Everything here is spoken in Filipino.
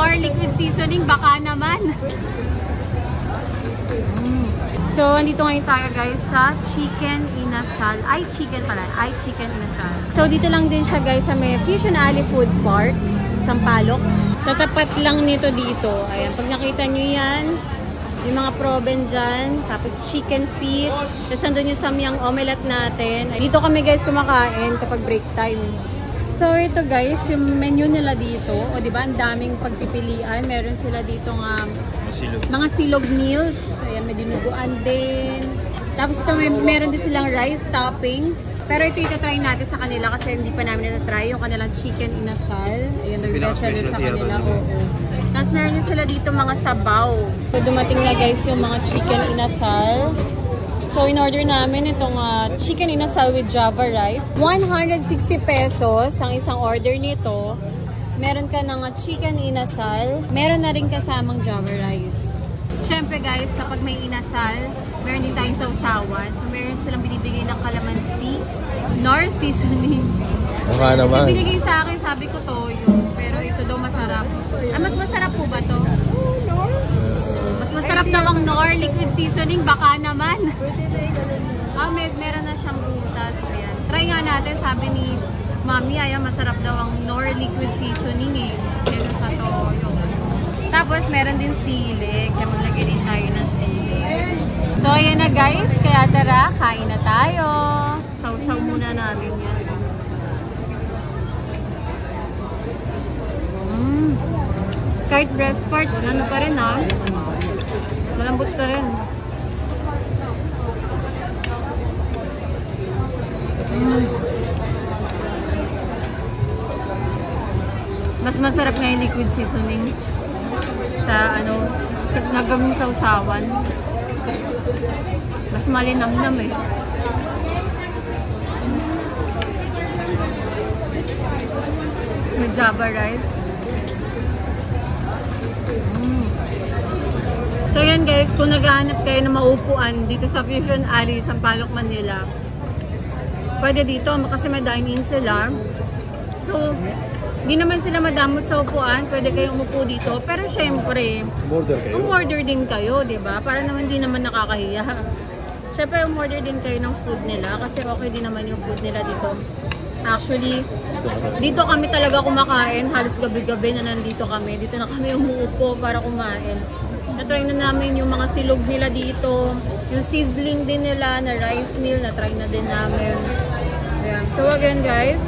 Nor liquid seasoning, baka naman. So, andito ngayon tayo guys sa Chicken Inasal. Chicken Inasal. So, dito lang din siya guys sa may Fusion Alley Food Park, Sampaloc. Sa tapat lang nito dito. Ayan, pag nakita nyo yan, yung mga proben dyan, tapos chicken feet, tapos nandun yung samyang omelette natin. Dito kami guys kumakain kapag break time. So ito guys, yung menu nila dito, o diba, ang daming pagpipilian. Meron sila dito nga mga silog meals. Ayan, may dinuguan din. Tapos ito meron din silang rice toppings. Pero ito itatry natin sa kanila kasi hindi pa namin natatry yung kanilang chicken inasal. Ayan, yung best seller sa kanila. Tapos meron din sila dito mga sabaw. So dumating na guys yung mga chicken inasal. So, in-order namin itong chicken inasal with java rice. 160 pesos ang isang order nito. Meron ka ng chicken inasal. Meron na rin kasamang java rice. Siyempre guys, kapag may inasal, meron din tayong sausawan. So, meron silang binibigay ng calamansi, nor seasoning. Baka naman. Yung binigay sa akin, sabi ko toyo. Pero ito daw masarap. Mas masarap po ba to? Masarap daw ang nor liquid seasoning, baka naman. Meron na siyang butas. Ayan. Try nga natin, sabi ni Mami, masarap daw ang nor liquid seasoning eh. Kesa sa toyo. Tapos meron din sili. Kaya maglagay din tayo ng sili. So ayan na guys, kaya tara, kain na tayo. Sausaw muna namin yan. Kahit breast part, ano pa rin malambot pa rin. Mas masarap nga yung liquid seasoning sa sa nagamong sausawan. Mas malinamnam eh. Tapos may java rice. So yan guys, kung naghahanap kayo ng maupuan dito sa Fusion Alley, Sampaloc, Manila, pwede dito kasi may dine-in sila. So, hindi naman sila madamot sa upuan, pwede kayong umupo dito. Pero syempre, umorder din kayo, diba? Para naman di naman nakakahiya. Syempre, umorder din kayo ng food nila kasi okay din naman yung food nila dito. Actually, dito kami talaga kumakain. Halos gabi-gabi na nandito kami. Dito na kami umuupo para kumain. Na-try na namin yung mga silog nila dito. Yung sizzling din nila na rice meal, na-try na din namin. Ayan. So again guys,